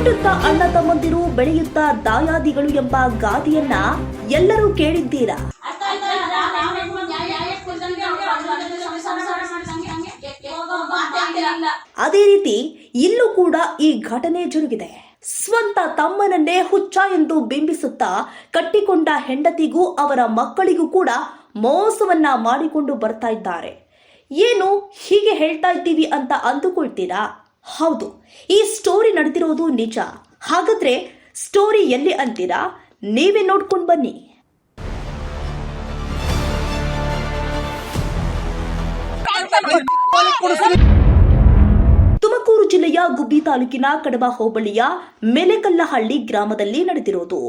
ಹುಟ್ಟುತ್ತಾ ಅಣ್ಣ ತಮ್ಮಂದಿರು ಬೆಳೆಯುತ್ತಾ ದಾಯಾದಿಗಳು ಎಂಬ ಗಾದೆಯನ್ನ ಎಲ್ಲರೂ ಕೇಳಿದ್ದೀರಾ. ಅದೇ ರೀತಿ ಇಲ್ಲೂ ಕೂಡ ಈ ಘಟನೆ ಜರುಗಿದೆ. ಸ್ವಂತ ತಮ್ಮನನ್ನೇ ಹುಚ್ಚ ಎಂದು ಬಿಂಬಿಸುತ್ತಾ ಕಟ್ಟಿಕೊಂಡ ಹೆಂಡತಿಗೂ ಅವರ ಮಕ್ಕಳಿಗೂ ಕೂಡ ಮೋಸವನ್ನ ಮಾಡಿಕೊಂಡು ಬರ್ತಾ ಇದ್ದಾರೆ. ಏನು ಹೀಗೆ ಹೇಳ್ತಾ ಇದ್ದೀವಿ ಅಂತ ಅಂದುಕೊಳ್ತೀರಾ? ಹೌದು, ಈ ಸ್ಟೋರಿ ನಡೆದಿರೋದು ನಿಜ. ಹಾಗಾದ್ರೆ ಸ್ಟೋರಿ ಎಲ್ಲಿ ಅಂತೀರಾ? ನೀವೇ ನೋಡ್ಕೊಂಡು ಬನ್ನಿ. ತುಮಕೂರು ಜಿಲ್ಲೆಯ ಗುಬ್ಬಿ ತಾಲೂಕಿನ ಕಡಬ ಹೋಬಳಿಯ ಮೆಲೆಕಲ್ಲಹಳ್ಳಿ ಗ್ರಾಮದಲ್ಲಿ ನಡೆದಿರೋದು.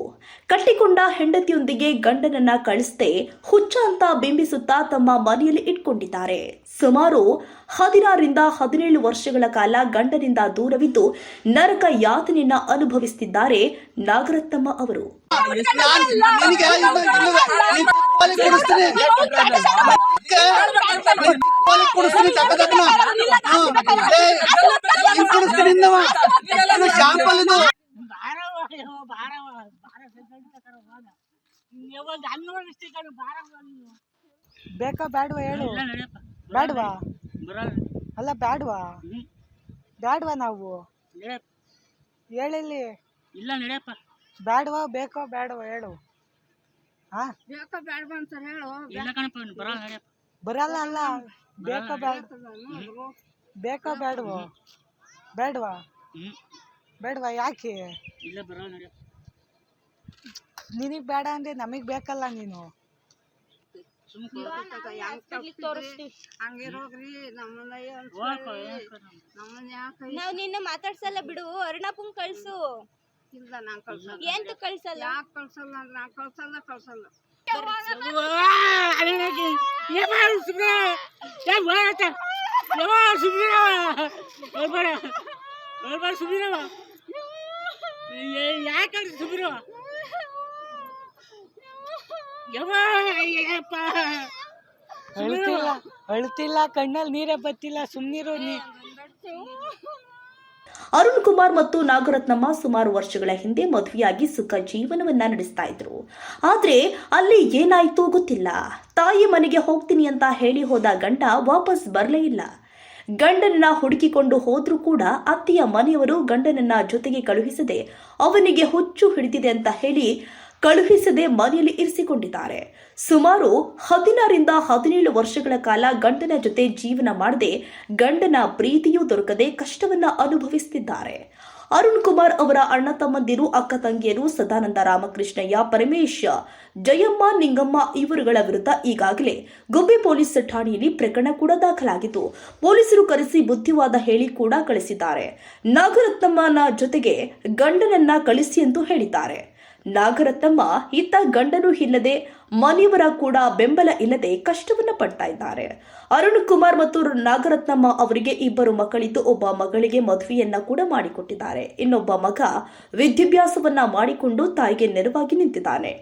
ಕಟ್ಟಿಕೊಂಡ ಹೆಂಡತಿಯೊಂದಿಗೆ ಗಂಡನನ್ನ ಕಳಿಸದೆ ಹುಚ್ಚ ಅಂತ ಬಿಂಬಿಸುತ್ತಾ ತಮ್ಮ ಮನೆಯಲ್ಲಿ ಇಟ್ಕೊಂಡಿದ್ದಾರೆ. ಸುಮಾರು 16ರಿಂದ 17 ವರ್ಷಗಳ ಕಾಲ ಗಂಡನಿಂದ ದೂರವಿದ್ದು ನರಕ ಯಾತನೆಯನ್ನ ಅನುಭವಿಸುತ್ತಿದ್ದಾರೆ ನಾಗರತ್ನಮ್ಮ ಅವರು. ಬೇಕಾ ಬೇಡವಾ ಹೇಳು? ಬೇಡವಾ? ಅಲ್ಲ ಬೇಡವಾ? ಬೇಡವಾ? ನಾವು ಹೇಳಿಲ್ಲಿ ಇಲ್ಲ ನಡೆಯಪ್ಪ. ಬೇಡವಾ? ಬೇಕೋ ಬೇಡವಾ ಹೇಳು? ಹಾ, ಬೇಕೋ ಬೇಡವಾ ಅಂತ ಹೇಳು. ಇಲ್ಲ ಕಣಪ್ಪ, ಬರಲ್ಲ ನಡೆಯಪ್ಪ. ಬರಲ್ಲ. ಅಲ್ಲ ಬೇಕೋ ಬೇಡ? ಬೇಕೋ ಬೇಡವೋ? ಬೇಡವಾ? ಬೇಡವಾ? ಯಾಕೆ? ಇಲ್ಲ ಬರಲ್ಲ ನಡೆಯಪ್ಪ. ನಿನಗ್ ಬೇಡ ಅಂದ್ರೆ ನಮಗ್ ಬೇಕಲ್ಲ. ನೀನು ಹಂಗಿರೋಗ್ರಿ ನಮ್ಮನ್ನ ನಾವ್ ನಿನ್ನ ಮಾತಾಡ್ಸಲ್ಲ ಬಿಡು. ಅರುಣಪ್ಪಂಗ್ ಕಳ್ಸು. ಇಲ್ಲ ನಾನ್ ಕಳ್ಸಲ್ಲ. ಏಂತ ಕಳ್ಸಲ್ಲ? ಯಾಕೆ ಕಳ್ಸಲ್ಲ ಅಂದ್ರೆ ನಾನ್ ಕಳ್ಸಲ್ಲ. ಯಾಕೆ ಸುಬ್ರವ ಅಳ್ತಿಲ್ಲ, ಕಣ್ಣಲ್ಲಿ ನೀರೇ ಬತ್ತಿಲ್ಲ, ಸುಮ್ನಿರು ನೀ. ಅರುಣ್ ಕುಮಾರ್ ಮತ್ತು ನಾಗರತ್ನಮ್ಮ ಸುಮಾರು ವರ್ಷಗಳ ಹಿಂದೆ ಮದುವೆಯಾಗಿ ಸುಖ ಜೀವನವನ್ನ ನಡೆಸ್ತಾ ಇದ್ರು. ಆದ್ರೆ ಅಲ್ಲಿ ಏನಾಯ್ತು ಗೊತ್ತಿಲ್ಲ. ತಾಯಿ ಮನೆಗೆ ಹೋಗ್ತೀನಿ ಅಂತ ಹೇಳಿ ಹೋದ ಗಂಡ ವಾಪಸ್ ಬರಲೇ ಇಲ್ಲ. ಗಂಡನನ್ನ ಹುಡುಕಿಕೊಂಡು ಹೋದ್ರೂ ಕೂಡ ಅತ್ತೆಯ ಮನೆಯವರು ಗಂಡನನ್ನ ಜೊತೆಗೆ ಕಳುಹಿಸದೆ ಅವನಿಗೆ ಹುಚ್ಚು ಹಿಡಿದಿದೆ ಅಂತ ಹೇಳಿ ಕಳುಹಿಸದೆ ಮನೆಯಲ್ಲಿ ಇರಿಸಿಕೊಂಡಿದ್ದಾರೆ. ಸುಮಾರು 16ರಿಂದ 17 ವರ್ಷಗಳ ಕಾಲ ಗಂಡನ ಜೊತೆ ಜೀವನ ಮಾಡದೆ ಗಂಡನ ಪ್ರೀತಿಯೂ ದೊರಕದೆ ಕಷ್ಟವನ್ನ ಅನುಭವಿಸುತ್ತಿದ್ದಾರೆ. ಅರುಣ್ ಕುಮಾರ್ ಅವರ ಅಣ್ಣ ತಮ್ಮಂದಿರು, ಅಕ್ಕ ತಂಗಿಯರು ಸದಾನಂದ, ರಾಮಕೃಷ್ಣಯ್ಯ, ಪರಮೇಶ್, ಜಯಮ್ಮ, ನಿಂಗಮ್ಮ ಇವರುಗಳ ವಿರುದ್ಧ ಈಗಾಗಲೇ ಗುಬ್ಬಿ ಪೊಲೀಸ್ ಠಾಣೆಯಲ್ಲಿ ಪ್ರಕರಣ ಕೂಡ ದಾಖಲಾಗಿದ್ದು ಪೊಲೀಸರು ಕರೆಸಿ ಬುದ್ಧಿವಾದ ಹೇಳಿ ಕೂಡ ಕಳಿಸಿದ್ದಾರೆ. ನಾಗರತ್ನಮ್ಮನ ಜೊತೆಗೆ ಗಂಡನನ್ನ ಕಳಿಸಿ ಎಂದು ಹೇಳಿದ್ದಾರೆ. ನಾಗರತ್ನಮ್ಮ ಇತ್ತ ಗಂಡನೂ ಇಲ್ಲದೆ ಮನೆಯವರ ಕೂಡ ಬೆಂಬಲ ಇಲ್ಲದೆ ಕಷ್ಟವನ್ನ ಪಡ್ತಾ ಇದ್ದಾರೆ. ಅರುಣ್ ಕುಮಾರ್ ಮತ್ತು ನಾಗರತ್ನಮ್ಮ ಅವರಿಗೆ 2 ಮಕ್ಕಳಿದ್ದು ಒಬ್ಬ ಮಗಳಿಗೆ ಮದುವೆಯನ್ನ ಕೂಡ ಮಾಡಿಕೊಟ್ಟಿದ್ದಾರೆ. ಇನ್ನೊಬ್ಬ ಮಗ ವಿದ್ಯಾಭ್ಯಾಸವನ್ನ ಮಾಡಿಕೊಂಡು ತಾಯಿಗೆ ನೆರವಾಗಿ ನಿಂತಿದ್ದಾನೆ.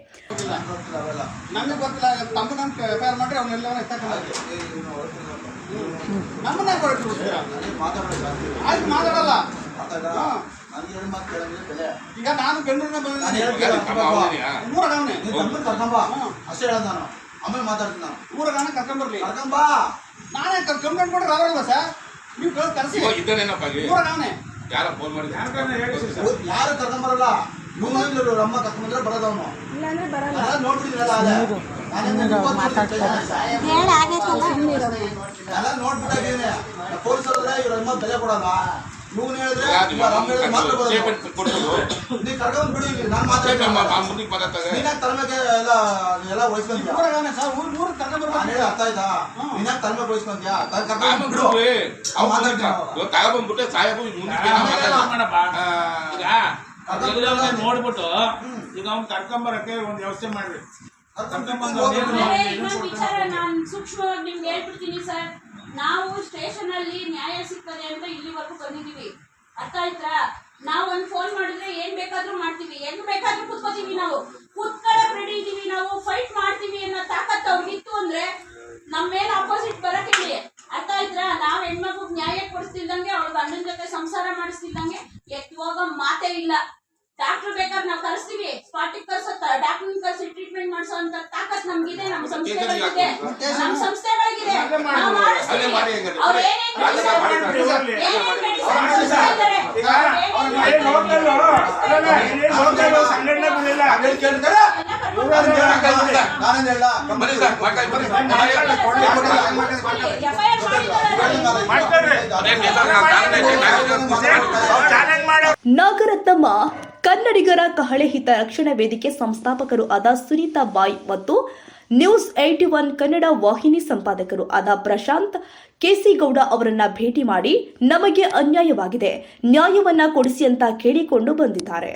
ಈಗ ನಾನು ಗಂಡನ ಅಷ್ಟೇ ಹೇಳ. ನಾನು ಆಮೇಲೆ ಮಾತಾಡ್ತೀನಿ. ನಾನು ಊರಾಗ ಕರ್ಕೊಂಡ್ಬರ್ಲಿ, ಕರ್ಕೊಂಬಾ. ನಾನೇ ಕಂಪ್ಲೇಂಟ್ ಕೊಡ್ರಿ ಅವರಲ್ಲ ಸರ್. ನೀವು ಕರ್ಸಿ ಊರಾಗವನೆ ಯಾರು ಫೋನ್ ಮಾಡಿ ಯಾರು ಕರ್ಕೊಂಬರಲ್ಲ. ನೀವು ಅಮ್ಮ ಕರ್ಕೊಂಡ್ಬಂದ್ರೆ ಬರೋದವನು ನೋಡ್ಬಿಟ್ಟಿದ್ರಲ್ಲ. ಎಲ್ಲ ನೋಡ್ಬಿಟ್ಟಾಗೇನೆ ಪೊಲೀಸರ ಇವ್ರ ಅಮ್ಮ ಬೆಲೆ ಕೊಡಲ್ಲ. ನೀವು ಹೇಳಿದ್ರೆ ಮಾತ್ರ ಬರೋದು. ನೀವು ಕರ್ಕೊಂಡ್ ಬಿಡಿ. ನಾನು ಮಾತಾಡ್ತೀನಿ. ನೀನಾಗ ತಲೆಮೇಗೆ ಎಲ್ಲ ವಹಿಸ್ಕೊಂತೀಯ. ಅರ್ಥ ಆಯ್ತಾ? ನೀನಾಗ ತಲೆಮೇಗೆ ವಹಿಸ್ಕೊಂತೀಯ. ನೋಡ್ಬಿಟ್ಟು ಈಗ ಅವ್ನು ಕರ್ಕೊಂಬರಕ್ಕೆ ಒಂದು ವ್ಯವಸ್ಥೆ ಮಾಡ್ರಿ. ನಾನು ಸೂಕ್ಷ್ಮವಾಗಿ ನಿಮ್ಗೆ ಹೇಳ್ಬಿಡ್ತೀನಿ ಸರ್. ನಾವು ಸ್ಟೇಷನ್ ಅಲ್ಲಿ ನ್ಯಾಯ ಸಿಗ್ತದೆ ಅಂತ ಇಲ್ಲಿವರೆಗೂ ಬಂದಿದೀವಿ. ಅರ್ಥ ಆಯ್ತಾ? ನಾವು ಒಂದು ಫೋನ್ ಮಾಡಿದ್ರೆ ಏನ್ ಬೇಕಾದ್ರೂ ಮಾಡ್ತೀವಿ, ಹೆಂಗ್ ಬೇಕಾದ್ರೂ ಕುತ್ಕೋತೀವಿ. ನಾವು ಕುತ್ಕೊಳ್ಳಕ್ ರೆಡಿ ಇದೀವಿ. ನಾವು ಫೈಟ್ ಮಾಡ್ತೀವಿ ಅನ್ನೋ ತಾಕತ್ತು ಅವ್ರಿಗಿತ್ತು ಅಂದ್ರೆ ನಮ್ಮ ಮೇಲೆ ಅಪೋಸಿಟ್ ಬರಕ್ ಹೇಳಿ. ಅರ್ಥ ಆಯ್ತಾ? ನಾವ್ ಹೆಣ್ಮಕ್ಳು ನ್ಯಾಯ ಕೊಡಿಸ್ತಿದ್ದಂಗೆ, ಅವ್ರ ಗಂಡನ ಜೊತೆ ಸಂಸಾರ ಮಾಡಿಸ್ತಿದ್ದಂಗೆ ಎತ್ತಿ ಹೋಗೋ ಮಾತೇ ಇಲ್ಲ. ಡಾಕ್ಟರ್ ಬೇಕಾದ್ರೆ ನಾವು ಕರೆಸ್ತೀವಿ, ಸ್ಪಾಟಿಗೆ ಕರ್ಸೋ ಡಾಕ್ಟರ್ ಕರ್ಸಿ ಟ್ರೀಟ್ಮೆಂಟ್ ಮಾಡಿಸೋ ಅಂತ ತಾಕತ್ ನಮ್ಗಿದೆ, ನಮ್ಮ ಸಂಸ್ಥೆಗಳಿಗಿದೆ, ನಮ್ಮ ಸಂಸ್ಥೆಗಳಿಗಿದೆ. ನಾವು ಮಾಡಿಸ್ತೀವಿ. ಅವ್ರು ಏನೇನ್ ನಾಗರತ್ನಮ್ಮ ಕನ್ನಡಿಗರ ಕಹಳೆ ಹಿತ ರಕ್ಷಣಾ ವೇದಿಕೆ ಸಂಸ್ಥಾಪಕರು ಆದ ಸುನೀತಾ ಬಾಯ್ ಮತ್ತು ನ್ಯೂಸ್ 81 ಕನ್ನಡ ವಾಹಿನಿ ಸಂಪಾದಕರು ಆದ ಪ್ರಶಾಂತ್ ಕೆಸಿಗೌಡ ಅವರನ್ನ ಭೇಟಿ ಮಾಡಿ ನಮಗೆ ಅನ್ಯಾಯವಾಗಿದೆ, ನ್ಯಾಯವನ್ನ ಕೊಡಿಸಿ ಅಂತ ಕೇಳಿಕೊಂಡು ಬಂದಿದ್ದಾರೆ.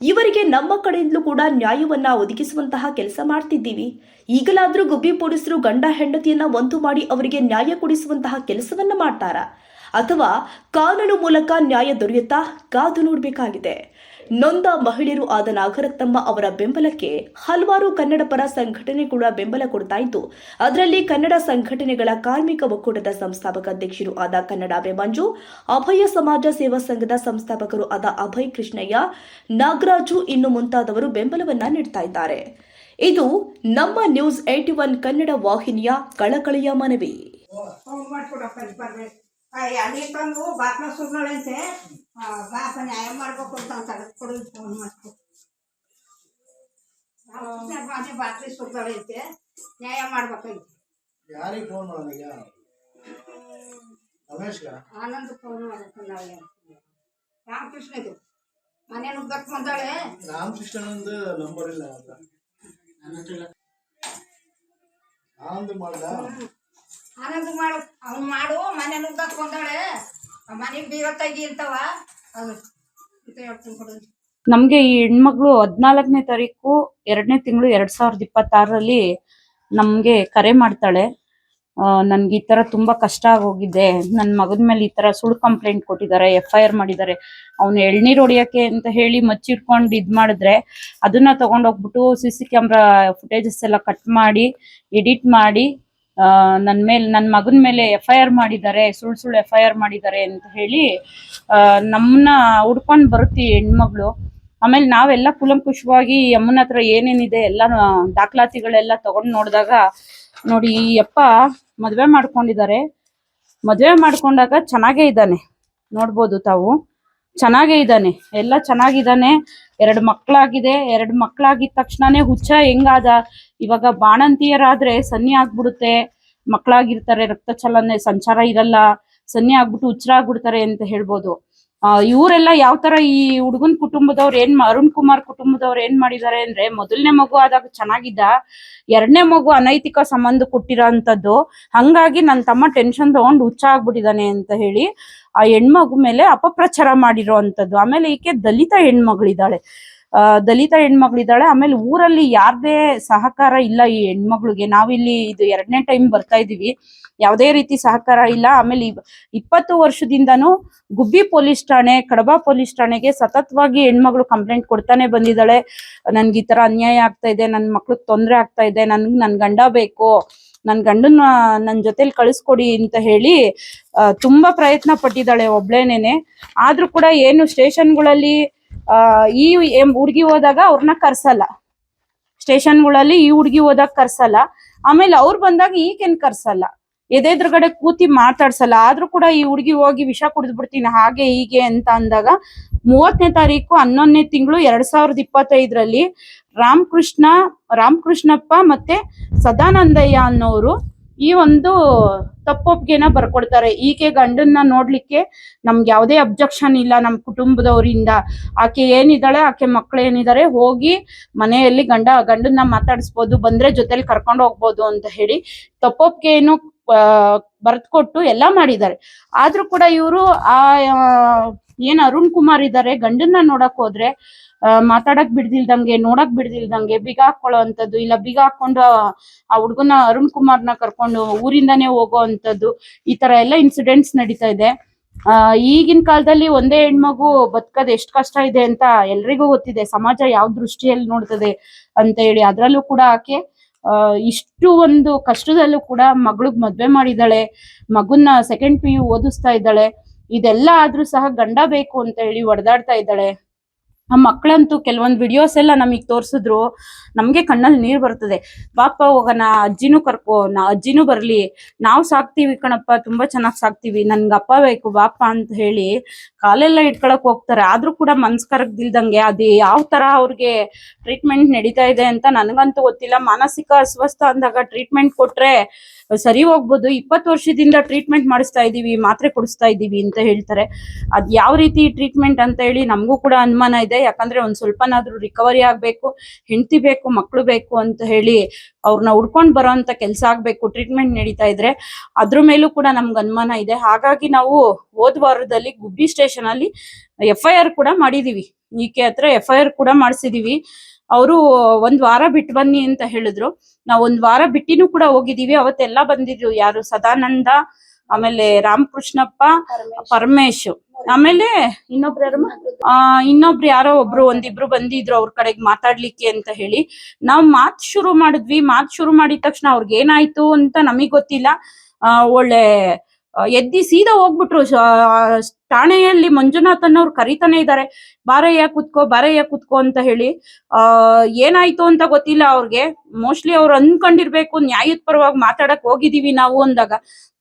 ಇವರಿಗೆ ನಮ್ಮ ಕಡೆಯಿಂದಲೂ ಕೂಡ ನ್ಯಾಯವನ್ನ ಒದಗಿಸುವಂತಹ ಕೆಲಸ ಮಾಡ್ತಿದ್ದೀವಿ. ಈಗಲಾದ್ರೂ ಗುಬ್ಬಿ ಪೊಲೀಸರು ಗಂಡ ಹೆಂಡತಿಯನ್ನ ಒಂದು ಮಾಡಿ ಅವರಿಗೆ ನ್ಯಾಯ ಕೊಡಿಸುವಂತಹ ಕೆಲಸವನ್ನ ಮಾಡ್ತಾರಾ ಅಥವಾ ಕಾನೂನು ಮೂಲಕ ನ್ಯಾಯ ದೊರೆಯುತ್ತಾ ಕಾದು ನೋಡಬೇಕಾಗಿದೆ. ನೊಂದ ಮಹಿಳೆಯರು ಆದ ನಾಗರತ್ನಮ್ಮ ಅವರ ಬೆಂಬಲಕ್ಕೆ ಹಲವಾರು ಕನ್ನಡ ಪರ ಸಂಘಟನೆ ಕೂಡ ಬೆಂಬಲ ಕೊಡ್ತಾ ಇದ್ದು, ಅದರಲ್ಲಿ ಕನ್ನಡ ಸಂಘಟನೆಗಳ ಕಾರ್ಮಿಕ ಒಕ್ಕೂಟದ ಸಂಸ್ಥಾಪಕ ಅಧ್ಯಕ್ಷರು ಆದ ಕನ್ನಡಾಂಬೆ ಮಂಜು, ಅಭಯ ಸಮಾಜ ಸೇವಾ ಸಂಘದ ಸಂಸ್ಥಾಪಕರು ಆದ ಅಭಯ್ ಕೃಷ್ಣಯ್ಯ, ನಾಗರಾಜು ಇನ್ನು ಮುಂತಾದವರು ಬೆಂಬಲವನ್ನ ನೀಡ್ತಾ ಇದ್ದಾರೆ. ಇದು ನಮ್ಮ ನ್ಯೂಸ್ 81 ಕನ್ನಡ ವಾಹಿನಿಯ ಕಳಕಳಿಯ ಮನವಿ. ಅಲ್ಲಿ ತಂದು ಬಾಕ್ಲ ಸುರ್ನಳಂತೆ ಬಾಪ ನ್ಯಾಯ ಮಾಡ್ಬೇಕು ಅಂತ ತಡೆದು ಫೋನ್ ಮಾಡ್ಕೊ ಬಾಟ್ಲಿ ಸುರ್ದಳೈತೆ ನ್ಯಾಯ ಮಾಡ್ಬೇಕೈತೆ. ಯಾರಿಗೆ ಫೋನ್ ಮಾಡೋದೀಗ? ರಮೇಶ್ಗ? ಆನಂದ್ ಫೋನ್ ಮಾಡಕ್ಕೆ ನಾಳೆ ರಾಮಕೃಷ್ಣದು ಮನೆ ನುಗ್ಗಕ್ ಬಂದಾಳೆ. ರಾಮಕೃಷ್ಣನಂದು ನಂಬರ್ ಇಲ್ಲ ಅಂತ ಆನಂದ್ ಮಾಡ್ದ. ಆನಂದ್ ಮಾಡು, ಅವ್ನು ಮಾಡು. ಮನೆ ನುಗ್ಗಕ್ ಬಂದಾಳೆ, ಮನೆಗೆ ಬೀಗ ತೆಗಿ ಅಂತವ. ಅದು ಹೇಳ್ತೀನಿ ಕೊಡು. ನಮ್ಗೆ ಈ ಹೆಣ್ಮಗಳು 14ನೇ ತಾರೀಕು 2ನೇ ತಿಂಗಳು 2026ರಲ್ಲಿ ನಮ್ಗೆ ಕರೆ ಮಾಡ್ತಾಳೆ. ನನ್ಗೆ ಈ ತರ ತುಂಬಾ ಕಷ್ಟ ಆಗೋಗಿದೆ, ನನ್ ಮಗನ ಮೇಲೆ ಈ ತರ ಸುಳ್ಳು ಕಂಪ್ಲೇಂಟ್ ಕೊಟ್ಟಿದ್ದಾರೆ, FIR ಮಾಡಿದ್ದಾರೆ. ಅವ್ನು ಎಳ್ನೀರ್ ಹೊಡಿಯಕ್ಕೆ ಅಂತ ಹೇಳಿ ಮಚ್ಚಿಟ್ಕೊಂಡು ಇದ್ ಮಾಡಿದ್ರೆ ಅದನ್ನ ತಗೊಂಡೋಗ್ಬಿಟ್ಟು CC ಕ್ಯಾಮ್ರಾ ಫುಟೇಜಸ್ ಎಲ್ಲ ಕಟ್ ಮಾಡಿ ಎಡಿಟ್ ಮಾಡಿ ನನ್ ಮಗನ ಮೇಲೆ FIR ಮಾಡಿದ್ದಾರೆ, ಸುಳ್ಳು FIR ಮಾಡಿದ್ದಾರೆ ಅಂತ ಹೇಳಿ ನಮ್ಮನ್ನ ಹುಡ್ಕೊಂಡ್ ಬರುತ್ತೆ ಹೆಣ್ಮಗಳು. ಆಮೇಲೆ ನಾವೆಲ್ಲ ಕುಲಂಕುಷವಾಗಿ ಅಮ್ಮನ ಹತ್ರ ಏನೇನಿದೆ ಎಲ್ಲ ದಾಖಲಾತಿಗಳೆಲ್ಲ ತಗೊಂಡ್ ನೋಡಿದಾಗ ನೋಡಿ, ಈ ಅಪ್ಪ ಮದ್ವೆ ಮಾಡ್ಕೊಂಡಿದ್ದಾರೆ. ಮದ್ವೆ ಮಾಡ್ಕೊಂಡಾಗ ಚೆನ್ನಾಗೇ ಇದ್ದಾನೆ, ನೋಡ್ಬೋದು ತಾವು, ಚೆನ್ನಾಗೇ ಇದ್ದಾನೆ, ಎಲ್ಲ ಚೆನ್ನಾಗಿದ್ದಾನೆ. 2 ಮಕ್ಕಳಾಗಿದೆ. 2 ಮಕ್ಕಳಾಗಿದ ತಕ್ಷಣನೇ ಹುಚ್ಚ ಹೆಂಗಾದ. ಇವಾಗ ಬಾಣಂತಿಯರಾದ್ರೆ ಸನ್ನಿ ಆಗ್ಬಿಡುತ್ತೆ, ಮಕ್ಕಳಾಗಿರ್ತಾರೆ, ರಕ್ತ ಚಲನೆ ಸಂಚಾರ ಇರಲ್ಲ, ಸನ್ನಿ ಆಗ್ಬಿಟ್ಟು ಹುಚ್ಚರಾಗ್ಬಿಡ್ತಾರೆ ಅಂತ ಹೇಳ್ಬೋದು. ಇವರೆಲ್ಲ ಯಾವ ತರ ಈ ಹುಡುಗನ್ ಕುಟುಂಬದವ್ರು ಅರುಣ್ ಕುಮಾರ್ ಕುಟುಂಬದವ್ರು ಏನ್ ಮಾಡಿದ್ದಾರೆ ಅಂದ್ರೆ, ಮೊದಲನೇ ಮಗು ಆದಾಗ ಚೆನ್ನಾಗಿದ್ದ, 2ನೇ ಮಗು ಅನೈತಿಕ ಸಂಬಂಧ ಕೊಟ್ಟಿರೋ ಅಂತದ್ದು. ಹಂಗಾಗಿ ನನ್ನ ತಮ್ಮ ಟೆನ್ಷನ್ ತಗೊಂಡು ಹುಚ್ಚ ಆಗ್ಬಿಟ್ಟಿದ್ದಾನೆ ಅಂತ ಹೇಳಿ ಆ ಹೆಣ್ಮಗು ಮೇಲೆ ಅಪಪ್ರಚಾರ ಮಾಡಿರೋ ಅಂತದ್ದು. ಆಮೇಲೆ ಈಕೆ ದಲಿತ ಹೆಣ್ಮಗಳಿದ್ದಾಳೆ. ಆಮೇಲೆ ಊರಲ್ಲಿ ಯಾರ್ದೇ ಸಹಕಾರ ಇಲ್ಲ ಈ ಹೆಣ್ಮಗಳಿಗೆ. ನಾವಿಲ್ಲಿ ಇದು 2ನೇ ಟೈಮ್ ಬರ್ತಾ ಇದೀವಿ, ಯಾವುದೇ ರೀತಿ ಸಹಕಾರ ಇಲ್ಲ. ಆಮೇಲೆ 20 ವರ್ಷದಿಂದನೂ ಗುಬ್ಬಿ ಪೊಲೀಸ್ ಠಾಣೆ, ಕಡಬ ಪೊಲೀಸ್ ಠಾಣೆಗೆ ಸತತವಾಗಿ ಹೆಣ್ಮಗಳು ಕಂಪ್ಲೇಂಟ್ ಕೊಡ್ತಾನೆ ಬಂದಿದ್ದಾಳೆ. ನನ್ಗೆ ಈ ತರ ಅನ್ಯಾಯ ಆಗ್ತಾ ಇದೆ, ನನ್ ಮಕ್ಳಿಗೆ ತೊಂದರೆ ಆಗ್ತಾ ಇದೆ, ನನ್ ಗಂಡ ಬೇಕು, ನನ್ ಗಂಡನ ನನ್ ಜೊತೆಲಿ ಕಳಿಸ್ಕೊಡಿ ಅಂತ ಹೇಳಿ ತುಂಬಾ ಪ್ರಯತ್ನ ಪಟ್ಟಿದ್ದಾಳೆ ಒಬ್ಳೇನೇನೆ. ಆದ್ರೂ ಕೂಡ ಏನು ಸ್ಟೇಷನ್ಗಳಲ್ಲಿ ಈ ಹುಡುಗಿ ಹೋದಾಗ ಅವ್ರನ್ನ ಕರ್ಸಲ್ಲ, ಸ್ಟೇಷನ್ಗಳಲ್ಲಿ ಈ ಹುಡುಗಿ ಹೋದಾಗ ಕರ್ಸಲ್ಲ. ಆಮೇಲೆ ಅವ್ರು ಬಂದಾಗ ಈಗೇನ್ ಕರ್ಸಲ್ಲ, ಎದೆದ್ರುಗಡೆ ಕೂತಿ ಮಾತಾಡ್ಸಲ್ಲ. ಆದ್ರೂ ಕೂಡ ಈ ಹುಡುಗಿ ಹೋಗಿ ವಿಷ ಕುಡಿದ್ಬಿಡ್ತೀನಿ ಹಾಗೆ ಹೀಗೆ ಅಂತ ಅಂದಾಗ 30ನೇ ತಾರೀಕು 11ನೇ ತಿಂಗಳು 2025ರಲ್ಲಿ ರಾಮಕೃಷ್ಣಪ್ಪ ಮತ್ತೆ ಸದಾನಂದಯ್ಯ ಅನ್ನೋರು ಈ ಒಂದು ತಪ್ಪೊಪ್ಗೆನ ಬರ್ಕೊಡ್ತಾರೆ. ಈಕೆ ಗಂಡನ್ನ ನೋಡ್ಲಿಕ್ಕೆ ನಮ್ಗೆ ಯಾವುದೇ ಅಬ್ಜೆಕ್ಷನ್ ಇಲ್ಲ ನಮ್ ಕುಟುಂಬದವರಿಂದ. ಆಕೆ ಏನಿದ್ದಾಳೆ, ಆಕೆ ಮಕ್ಳು ಏನಿದ್ದಾರೆ, ಹೋಗಿ ಮನೆಯಲ್ಲಿ ಗಂಡನ್ನ ಮಾತಾಡಿಸ್ಬೋದು, ಬಂದ್ರೆ ಜೊತೆಲಿ ಕರ್ಕೊಂಡು ಹೋಗ್ಬೋದು ಅಂತ ಹೇಳಿ ತಪ್ಪೊಪ್ಗೆಯನ್ನು ಬರ್ದ್ಕೊಟ್ಟು ಎಲ್ಲಾ ಮಾಡಿದ್ದಾರೆ. ಆದ್ರೂ ಕೂಡ ಇವರು ಏನ್ ಅರುಣ್ ಕುಮಾರ್ ಇದ್ದಾರೆ, ಗಂಡನ್ನ ನೋಡಕ್ ಹೋದ್ರೆ ಮಾತಾಡಕ್ ಬಿಡ್ದಿಲ್ದಂಗೆ, ನೋಡಕ್ ಬಿಡ್ದಿಲ್ದಂಗೆ ಬೀಗ ಹಾಕೊಳ್ಳೋ ಅಂತದ್ದು, ಇಲ್ಲ ಬೀಗ ಹಾಕೊಂಡು ಆ ಹುಡುಗನ ಅರುಣ್ ಕುಮಾರ್ನ ಕರ್ಕೊಂಡು ಊರಿಂದಾನೇ ಹೋಗೋ ಅಂತದ್ದು, ಈ ತರ ಎಲ್ಲ ಇನ್ಸಿಡೆಂಟ್ಸ್ ನಡೀತಾ ಇದೆ. ಈಗಿನ ಕಾಲದಲ್ಲಿ ಒಂದೇ ಹೆಣ್ಮಗು ಬದುಕದ್ ಎಷ್ಟ್ ಕಷ್ಟ ಇದೆ ಅಂತ ಎಲ್ರಿಗೂ ಗೊತ್ತಿದೆ. ಸಮಾಜ ಯಾವ ದೃಷ್ಟಿಯಲ್ಲಿ ನೋಡ್ತದೆ ಅಂತ ಹೇಳಿ. ಅದ್ರಲ್ಲೂ ಕೂಡ ಆಕೆ ಇಷ್ಟು ಒಂದು ಕಷ್ಟದಲ್ಲೂ ಕೂಡ ಮಗಳಿಗ್ ಮದ್ವೆ ಮಾಡಿದಾಳೆ, ಮಗುನ್ನ 2nd PU ಓದಿಸ್ತಾ ಇದ್ದಾಳೆ. ಇದೆಲ್ಲ ಆದ್ರೂ ಸಹ ಗಂಡ ಬೇಕು ಅಂತ ಹೇಳಿ ಹೊಡೆದಾಡ್ತಾ ಇದ್ದಾಳೆ. ಆ ಮಕ್ಕಳಂತೂ ಕೆಲವೊಂದು ವಿಡಿಯೋಸ್ ಎಲ್ಲ ನಮಗೆ ತೋರಿಸಿದ್ರು, ನಮಗೆ ಕಣ್ಣಲ್ಲಿ ನೀರು ಬರ್ತದೆ. ಬಾಪ ಹೋಗೋಣ, ಅಜ್ಜಿನೂ ಅಜ್ಜಿನೂ ಬರ್ಲಿ, ನಾವು ಸಾಕ್ತೀವಿ ಕಣಪ್ಪ, ತುಂಬಾ ಚೆನ್ನಾಗಿ ಸಾಕ್ತೀವಿ, ನನ್ಗೆ ಅಪ್ಪ ಬೇಕು ಬಾಪ ಅಂತ ಹೇಳಿ ಕಾಲೆಲ್ಲ ಇಟ್ಕೊಳಕ್ ಹೋಗ್ತಾರೆ. ಆದ್ರೂ ಕೂಡ ಮನ್ಸ್ ಕರಗ್ದಿಲ್ದಂಗೆ ಅದು ಯಾವ ತರ ಅವ್ರಿಗೆ ಟ್ರೀಟ್ಮೆಂಟ್ ನಡೀತಾ ಇದೆ ಅಂತ ನನಗಂತೂ ಗೊತ್ತಿಲ್ಲ. ಮಾನಸಿಕ ಅಸ್ವಸ್ಥ ಅಂದಾಗ ಟ್ರೀಟ್ಮೆಂಟ್ ಕೊಟ್ರೆ ಸರಿ ಹೋಗ್ಬೋದು. 20 ವರ್ಷದಿಂದ ಟ್ರೀಟ್ಮೆಂಟ್ ಮಾಡಿಸ್ತಾ ಇದೀವಿ, ಮಾತ್ರೆ ಕೊಡಿಸ್ತಾ ಇದೀವಿ ಅಂತ ಹೇಳ್ತಾರೆ. ಅದ್ ಯಾವ ರೀತಿ ಟ್ರೀಟ್ಮೆಂಟ್ ಅಂತ ಹೇಳಿ ನಮಗೂ ಕೂಡ ಅನುಮಾನ ಇದೆ. ಯಾಕಂದ್ರೆ ಒಂದ್ ಸ್ವಲ್ಪನಾದ್ರೂ ರಿಕವರಿ ಆಗ್ಬೇಕು, ಹೆಂಡತಿ ಬೇಕು, ಮಕ್ಳು ಬೇಕು ಅಂತ ಹೇಳಿ ಅವ್ರನ್ನ ಹುಡ್ಕೊಂಡ್ ಬರೋ ಅಂತ ಕೆಲಸ ಆಗ್ಬೇಕು ಟ್ರೀಟ್ಮೆಂಟ್ ನಡೀತಾ ಇದ್ರೆ. ಅದ್ರ ಮೇಲೂ ಕೂಡ ನಮ್ಗೆ ಅನುಮಾನ ಇದೆ. ಹಾಗಾಗಿ ನಾವು ಹೋದ ವಾರದಲ್ಲಿ ಗುಬ್ಬಿ ಸ್ಟೇಷನ್ ಅಲ್ಲಿ FIR ಕೂಡ ಮಾಡಿದೀವಿ. ಈಕೆ ಹತ್ರ FIR ಕೂಡ ಮಾಡಿಸಿದೀವಿ. ಅವರು 1 ವಾರ ಬಿಟ್ಟು ಬನ್ನಿ ಅಂತ ಹೇಳಿದ್ರು. ನಾವು 1 ವಾರ ಬಿಟ್ಟಿನೂ ಕೂಡ ಹೋಗಿದೀವಿ. ಅವತ್ತೆಲ್ಲ ಬಂದಿದ್ರು, ಯಾರು ಸದಾನಂದ, ಆಮೇಲೆ ರಾಮಕೃಷ್ಣಪ್ಪ, ಪರಮೇಶ್, ಆಮೇಲೆ ಇನ್ನೊಬ್ರು ಯಾರೋ ಒಬ್ರು ಒಂದಿಬ್ರು ಬಂದಿದ್ರು ಅವ್ರ ಕಡೆಗೆ ಮಾತಾಡ್ಲಿಕ್ಕೆ ಅಂತ ಹೇಳಿ. ನಾವು ಮಾತು ಶುರು ಮಾಡಿದ ತಕ್ಷಣ ಅವ್ರಿಗೆ ಏನಾಯ್ತು ಅಂತ ನಮಗ್ ಗೊತ್ತಿಲ್ಲ. ಒಳ್ಳೆ ಎದ್ದಿ ಸೀದಾ ಹೋಗ್ಬಿಟ್ರು. ಠಾಣೆಯಲ್ಲಿ ಮಂಜುನಾಥ್ ಅನ್ನೋರು ಕರೀತಾನೆ ಇದ್ದಾರೆ, ಬಾರಯ್ಯ ಕುತ್ಕೋ ಅಂತ ಹೇಳಿ. ಏನಾಯ್ತು ಅಂತ ಗೊತ್ತಿಲ್ಲ ಅವ್ರಿಗೆ. ಮೋಸ್ಟ್ಲಿ ಅವ್ರು ಅನ್ಕೊಂಡಿರ್ಬೇಕು ನ್ಯಾಯದ ಪರವಾಗಿ ಮಾತಾಡಕ್ ಹೋಗಿದೀವಿ ನಾವು ಅಂದಾಗ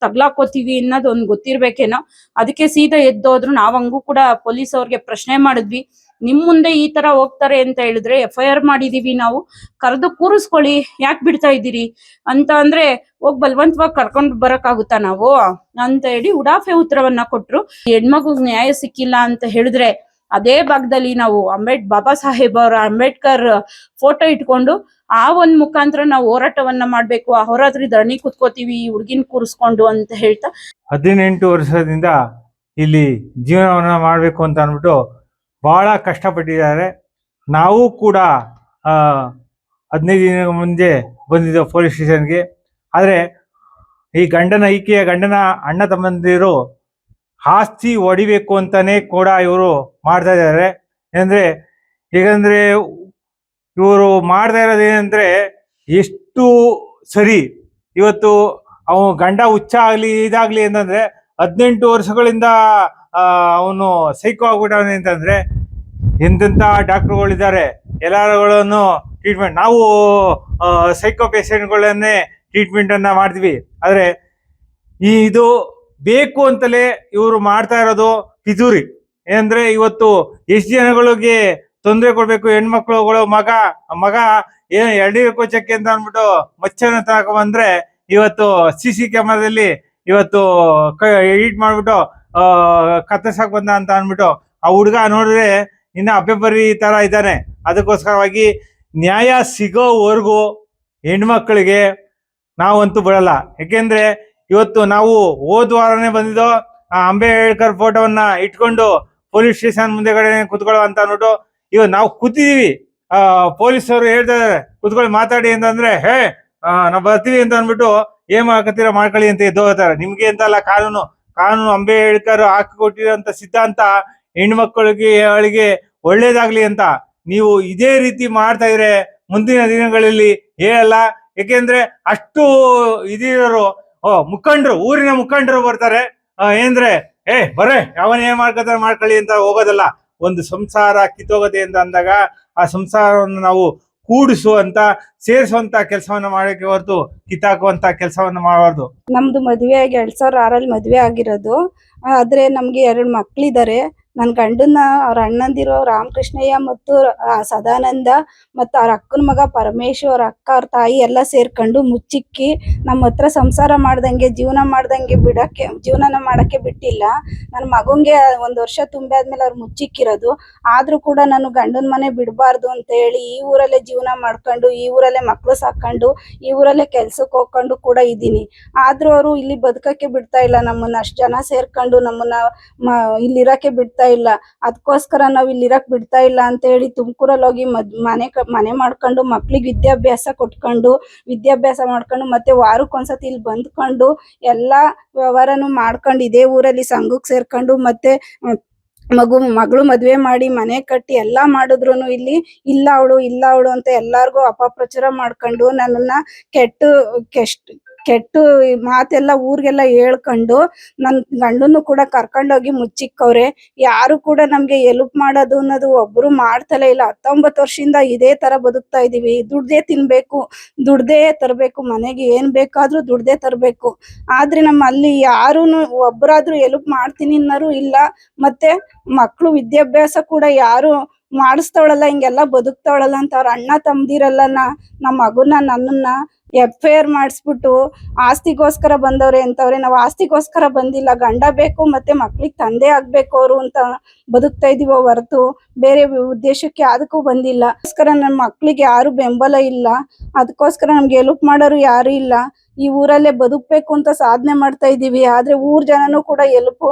ತಗ್ಲಾಕೋತೀವಿ ಅನ್ನೋದು ಒಂದ್ ಗೊತ್ತಿರ್ಬೇಕೇನೋ. ಅದಕ್ಕೆ ಸೀದಾ ಎದ್ದೋದ್ರು. ನಾವ್ ಹಂಗೂ ಕೂಡ ಪೊಲೀಸ್ ಅವ್ರಿಗೆ ಪ್ರಶ್ನೆ ಮಾಡಿದ್ವಿ, ನಿಮ್ ಮುಂದೆ ಈ ತರ ಹೋಗ್ತಾರೆ ಅಂತ ಹೇಳಿದ್ರೆ FIR ಮಾಡಿದೀವಿ, ನಾವು ಕರೆದು ಕೂರಿಸ್ಕೊಳ್ಳಿ, ಯಾಕೆ ಬಿಡ್ತಾ ಇದ್ದೀರಿ ಅಂತ ಅಂದ್ರೆ ಹೋಗ್ ಬಲವಂತವಾಗಿ ಕರ್ಕೊಂಡ್ ಬರಕ್ಕಾಗುತ್ತಾ ನಾವು ಅಂತ ಹೇಳಿ ಉಡಾಫೆ ಉತ್ತರವನ್ನ ಕೊಟ್ರು. ಹೆಣ್ಮಗು ನ್ಯಾಯ ಸಿಕ್ಕಿಲ್ಲ ಅಂತ ಹೇಳಿದ್ರೆ ಅದೇ ಭಾಗದಲ್ಲಿ ನಾವು ಬಾಬಾ ಸಾಹೇಬ್ ಅವರ ಅಂಬೇಡ್ಕರ್ ಫೋಟೋ ಇಟ್ಕೊಂಡು ಆ ಒಂದ್ ಮುಖಾಂತರ ನಾವು ಹೋರಾಟವನ್ನ ಮಾಡ್ಬೇಕು. ಆ ಹೋರಾತ್ರಿ ಧರಣಿ ಕುತ್ಕೋತೀವಿ ಈ ಹುಡ್ಗಿನ್ ಕೂರಿಸ್ಕೊಂಡು ಅಂತ ಹೇಳ್ತಾ 18 ವರ್ಷದಿಂದ ಇಲ್ಲಿ ಜೀವನವನ್ನ ಮಾಡಬೇಕು ಅಂತ ಅಂದ್ಬಿಟ್ಟು ಬಹಳ ಕಷ್ಟಪಟ್ಟಿದ್ದಾರೆ. ನಾವು ಕೂಡ 15 ದಿನ ಮುಂದೆ ಬಂದಿದ್ದೆವು ಪೊಲೀಸ್ ಸ್ಟೇಷನ್ಗೆ. ಆದರೆ ಈಕೆಯ ಗಂಡನ ಅಣ್ಣ ತಮ್ಮಂದಿರು ಆಸ್ತಿ ಹೊಡಿಬೇಕು ಅಂತಾನೆ ಕೂಡ ಇವರು ಮಾಡ್ತಾ ಇದ್ದಾರೆ. ಏಕೆಂದ್ರೆ ಇವರು ಮಾಡ್ತಾ ಇರೋದೇನೆಂದ್ರೆ ಎಷ್ಟು ಸರಿ. ಇವತ್ತು ಗಂಡ ಹುಚ್ಚ ಆಗ್ಲಿ ಇದಾಗ್ಲಿ ಅಂತಂದ್ರೆ 18 ವರ್ಷಗಳಿಂದ ಅವನು ಸೈಕೋ ಆಗ್ಬಿಟ್ಟವನೆ ಅಂತಂದ್ರೆ ಎಂತೆಂಥ ಡಾಕ್ಟರ್ಗಳಿದ್ದಾರೆ, ಎಲ್ಲಾರುಗಳನ್ನು ಟ್ರೀಟ್ಮೆಂಟ್. ನಾವು ಸೈಕೋ ಪೇಷಂಟ್ಗಳನ್ನೇ ಟ್ರೀಟ್ಮೆಂಟನ್ನು ಮಾಡ್ತೀವಿ. ಆದರೆ ಇದು ಬೇಕು ಅಂತಲೇ ಇವರು ಮಾಡ್ತಾ ಇರೋದು ಪಿತೂರಿ. ಏನಂದ್ರೆ ಇವತ್ತು ಎಷ್ಟು ಜನಗಳಿಗೆ ತೊಂದರೆ ಕೊಡ್ಬೇಕು, ಹೆಣ್ಮಕ್ಳುಗಳು ಮಗ ಏನು ಎಳ್ನೀರು ಕೊಚ್ಚಕ್ಕೆ ಅಂತ ಅಂದ್ಬಿಟ್ಟು ಮಚ್ಚನ ತಗೊಂಡ್ಬಂದ್ರೆ ಇವತ್ತು CC ಕ್ಯಾಮರಾದಲ್ಲಿ ಇವತ್ತು ಎಡಿಟ್ ಮಾಡ್ಬಿಟ್ಟು ಕತ್ತರ್ಸಕ್ ಬಂದ ಅಂತ ಅಂದ್ಬಿಟ್ಟು ಆ ಹುಡುಗ ನೋಡಿದ್ರೆ ಇನ್ನ ಅಬ್ಬೆಬರಿ ತರ ಇದ್ದಾನೆ. ಅದಕ್ಕೋಸ್ಕರವಾಗಿ ನ್ಯಾಯ ಸಿಗೋವರೆಗೂ ಹೆಣ್ಮಕ್ಳಿಗೆ ನಾವಂತೂ ಬಿಡಲ್ಲ. ಯಾಕೆಂದ್ರೆ ಇವತ್ತು ನಾವು ಹೋದ ವಾರನೇ ಬಂದಿದ್ದೋ ಅಂಬೇಡ್ಕರ್ ಫೋಟೋವನ್ನ ಇಟ್ಕೊಂಡು ಪೊಲೀಸ್ ಸ್ಟೇಷನ್ ಮುಂದೆಗಡೆ ಕುತ್ಕೊಳ್ಳೋ ಅಂತ ಅಂದ್ಬಿಟ್ಟು ಇವತ್ತು ನಾವು ಕೂತಿದೀವಿ. ಪೊಲೀಸರು ಹೇಳ್ತಾ ಇದಾರೆ ಕುತ್ಕೊಳ್ಳಿ ಮಾತಾಡಿ ಅಂತಂದ್ರೆ ನಾವು ಬರ್ತೀವಿ ಅಂತ ಅಂದ್ಬಿಟ್ಟು ಏನ್ ಮಾಡ್ಕೊತೀರ ಮಾಡ್ಕೊಳ್ಳಿ ಅಂತ ಎದ್ದೋಗ್ತಾರೆ. ನಿಮ್ಗೆ ಅಂತಲ್ಲ, ಕಾನೂನು ಅಂಬೇಡ್ಕರ್ ಹಾಕಿಕೊಟ್ಟಿರೋಂಥ ಸಿದ್ಧಾಂತ ಹೆಣ್ಮಕ್ಳಿಗೆ ಒಳ್ಳೇದಾಗ್ಲಿ ಅಂತ. ನೀವು ಇದೇ ರೀತಿ ಮಾಡ್ತಾ ಇದ್ರೆ ಮುಂದಿನ ದಿನಗಳಲ್ಲಿ ಹೇಳಲ್ಲ. ಯಾಕೆಂದ್ರೆ ಅಷ್ಟು ಇದಿರೋರು ಮುಖಂಡರು, ಊರಿನ ಮುಖಂಡರು ಬರ್ತಾರೆ. ಏನಂದ್ರೆ ಬರೇ ಯಾವನ್ ಏನ್ ಮಾಡ್ಕೊತಾರೆ ಮಾಡ್ಕೊಳ್ಳಿ ಅಂತ ಹೋಗೋದಲ್ಲ. ಒಂದು ಸಂಸಾರ ಕಿತ್ತೋಗದೆ ಅಂತ ಅಂದಾಗ ಆ ಸಂಸಾರವನ್ನು ನಾವು ಕೂಡಿಸುವಂತ ಸೇರಿಸುವಂತ ಕೆಲಸವನ್ನ ಮಾಡಕ್ಕೆ ಹೊರತು ಕಿತ್ತಾಕುವಂತ ಕೆಲಸವನ್ನ ಮಾಡಬಾರ್ದು. ನಮ್ದು ಮದುವೆ ಆಗಿ 2006 ಮದುವೆ ಆಗಿರೋದು. ಆದ್ರೆ ನಮ್ಗೆ 2 ಮಕ್ಳಿದ್ದಾರೆ. ನನ್ನ ಗಂಡನ ಅವ್ರ ಅಣ್ಣಂದಿರೋ ರಾಮಕೃಷ್ಣಯ್ಯ ಮತ್ತು ಸದಾನಂದ ಮತ್ತು ಅವ್ರ ಅಕ್ಕನ ಮಗ ಪರಮೇಶ್, ಅವ್ರ ಅಕ್ಕ, ಅವ್ರ ತಾಯಿ ಎಲ್ಲ ಸೇರ್ಕೊಂಡು ಮುಚ್ಚಿಕ್ಕಿ ನಮ್ಮ ಹತ್ರ ಸಂಸಾರ ಮಾಡ್ದಂಗೆ ಜೀವನನ ಮಾಡಕ್ಕೆ ಬಿಟ್ಟಿಲ್ಲ. ನನ್ನ ಮಗಂಗೆ 1 ವರ್ಷ ತುಂಬಾದ್ಮೇಲೆ ಅವ್ರು ಮುಚ್ಚಿಕ್ಕಿರೋದು. ಆದ್ರೂ ಕೂಡ ನಾನು ಗಂಡನ ಮನೆ ಬಿಡಬಾರ್ದು ಅಂತ ಹೇಳಿ ಈ ಊರಲ್ಲೇ ಜೀವನ ಮಾಡ್ಕೊಂಡು, ಈ ಊರಲ್ಲೇ ಮಕ್ಳು ಸಾಕೊಂಡು, ಈ ಊರಲ್ಲೇ ಕೆಲ್ಸಕ್ಕೆ ಹೋಗ್ಕೊಂಡು ಕೂಡ ಇದ್ದೀನಿ. ಆದ್ರೂ ಅವರು ಇಲ್ಲಿ ಬದುಕಕ್ಕೆ ಬಿಡ್ತಾ ಇಲ್ಲ. ನಮ್ಮನ್ನ ಅಷ್ಟು ಜನ ಸೇರ್ಕೊಂಡು ನಮ್ಮನ್ನ ಇಲ್ಲಿರಕ್ಕೆ ಬಿಡ್ತಾ ಇಲ್ಲ. ಅದಕ್ಕೋಸ್ಕರ ನಾವ್ ಇಲ್ಲಿ ಇರಕ್ ಬಿಡ್ತಾ ಇಲ್ಲ ಅಂತ ಹೇಳಿ ತುಮಕೂರಲ್ಲಿ ಹೋಗಿ ಮನೆ ಮಾಡ್ಕೊಂಡು ಮಕ್ಳಿಗೆ ವಿದ್ಯಾಭ್ಯಾಸ ಮಾಡ್ಕೊಂಡು ಮತ್ತೆ ವಾರಕ್ಕೊಂದ್ಸತಿ ಇಲ್ಲಿ ಬಂದ್ಕೊಂಡು ಎಲ್ಲಾ ವ್ಯವಹಾರನು ಮಾಡ್ಕೊಂಡು ಇದೇ ಊರಲ್ಲಿ ಸಂಘಕ್ಕೆ ಸೇರ್ಕೊಂಡು ಮತ್ತೆ ಮಗಳು ಮದ್ವೆ ಮಾಡಿ ಮನೆ ಕಟ್ಟಿ ಎಲ್ಲಾ ಮಾಡಿದ್ರುನು ಇಲ್ಲಿ ಇಲ್ಲ ಅವಳು ಅಂತ ಎಲ್ಲಾರ್ಗು ಅಪಪ್ರಚಾರ ಮಾಡ್ಕೊಂಡು ನನ್ನನ್ನ ಕೆಟ್ಟು ಈ ಮಾತೆಲ್ಲ ಊರಿಗೆಲ್ಲ ಹೇಳ್ಕೊಂಡು ನನ್ನ ಗಂಡನ್ನು ಕೂಡ ಕರ್ಕೊಂಡೋಗಿ ಮುಚ್ಚಿಕ್ಕವ್ರೆ. ಯಾರು ಕೂಡ ನಮ್ಗೆ ಹೆಲ್ಪ್ ಮಾಡೋದು ಅನ್ನೋದು ಒಬ್ರು ಮಾಡ್ತಲೇ ಇಲ್ಲ. 19 ವರ್ಷದಿಂದ ಇದೇ ತರ ಬದುಕ್ತಾ ಇದೀವಿ. ದುಡ್ದೇ ತಿನ್ಬೇಕು, ದುಡ್ದೇ ತರಬೇಕು, ಮನೆಗೆ ಏನ್ ಬೇಕಾದ್ರೂ ದುಡ್ದೇ ತರಬೇಕು. ಆದ್ರೆ ನಮ್ಮ ಅಲ್ಲಿ ಯಾರೂನು ಒಬ್ರಾದ್ರೂ ಹೆಲ್ಪ್ ಮಾಡ್ತೀನಿ ಅನ್ನೋರು ಇಲ್ಲ. ಮತ್ತೆ ಮಕ್ಳು ವಿದ್ಯಾಭ್ಯಾಸ ಕೂಡ ಯಾರು ಮಾಡಿಸ್ತವಳಲ್ಲ, ಹಿಂಗೆಲ್ಲ ಬದುಕ್ತಾವಳಲ್ಲ ಅಂತ ಅವ್ರ ಅಣ್ಣ ತಮ್ಮದಿರೆಲ್ಲ ನಮ್ಮ ಮಗುನ ನನ್ನನ್ನ FIR ಮಾಡಿಸ್ಬಿಟ್ಟು ಆಸ್ತಿಗೋಸ್ಕರ ಬಂದವ್ರೆ ಅಂತವ್ರೆ. ನಾವು ಆಸ್ತಿಗೋಸ್ಕರ ಬಂದಿಲ್ಲ, ಗಂಡ ಬೇಕು ಮತ್ತೆ ಮಕ್ಳಿಗೆ ತಂದೆ ಆಗ್ಬೇಕು ಅವ್ರು ಅಂತ ಬದುಕ್ತಾ ಇದೀವೋ ಹೊರತು ಬೇರೆ ಉದ್ದೇಶಕ್ಕೆ ಯಾವ್ದಕ್ಕೂ ಬಂದಿಲ್ಲ. ಅದಕ್ಕೋಸ್ಕರ ನನ್ನ ಮಕ್ಳಿಗೆ ಯಾರು ಬೆಂಬಲ ಇಲ್ಲ, ಅದಕ್ಕೋಸ್ಕರ ನಮ್ಗೆ ಹೆಲ್ಪ್ ಮಾಡೋರು ಯಾರು ಇಲ್ಲ. ಈ ಊರಲ್ಲೇ ಬದುಕ್ಬೇಕು ಅಂತ ಸಾಧನೆ ಮಾಡ್ತಾ ಇದೀವಿ. ಆದ್ರೆ ಊರ್ ಜನನು ಕೂಡ ಹೆಲ್ಪ್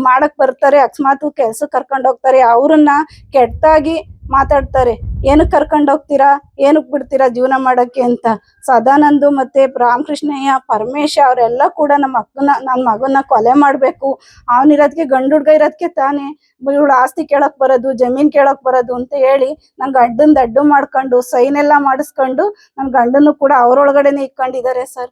ಮಾಡಕ್ ಬರ್ತಾರೆ, ಅಕಸ್ಮಾತ್ ಕೆಲ್ಸಕ್ಕೆ ಕರ್ಕೊಂಡ್ ಹೋಗ್ತಾರೆ, ಅವ್ರನ್ನ ಕೆಟ್ಟದಾಗಿ ಮಾತಾಡ್ತಾರೆ. ಏನಕ್ಕೆ ಕರ್ಕೊಂಡ್ ಹೋಗ್ತೀರಾ, ಏನಕ್ಕೆ ಬಿಡ್ತೀರಾ ಜೀವನ ಮಾಡಕ್ಕೆ ಅಂತ. ಸದಾನಂದು ಮತ್ತೆ ರಾಮಕೃಷ್ಣಯ್ಯ, ಪರಮೇಶ ಅವರೆಲ್ಲ ಕೂಡ ನನ್ನ ಮಗನ ಕೊಲೆ ಮಾಡ್ಬೇಕು, ಅವನಿರೋದಕ್ಕೆ ಗಂಡು ಹುಡ್ಗ ಇರೋದಕ್ಕೆ ತಾನೇ ಇವಳು ಆಸ್ತಿ ಕೇಳಕ್ ಬರೋದು, ಜಮೀನ್ ಕೇಳಕ್ ಬರೋದು ಅಂತ ಹೇಳಿ ನನ್ ಗಂಡನ್ ದಡ್ಡು ಮಾಡ್ಕೊಂಡು ಸೈನ್ ಎಲ್ಲ ಮಾಡಿಸ್ಕೊಂಡು ನನ್ ಗಂಡನ್ನು ಕೂಡ ಅವ್ರೊಳಗಡೆನೆ ಇಟ್ಕೊಂಡಿದ್ದಾರೆ ಸರ್.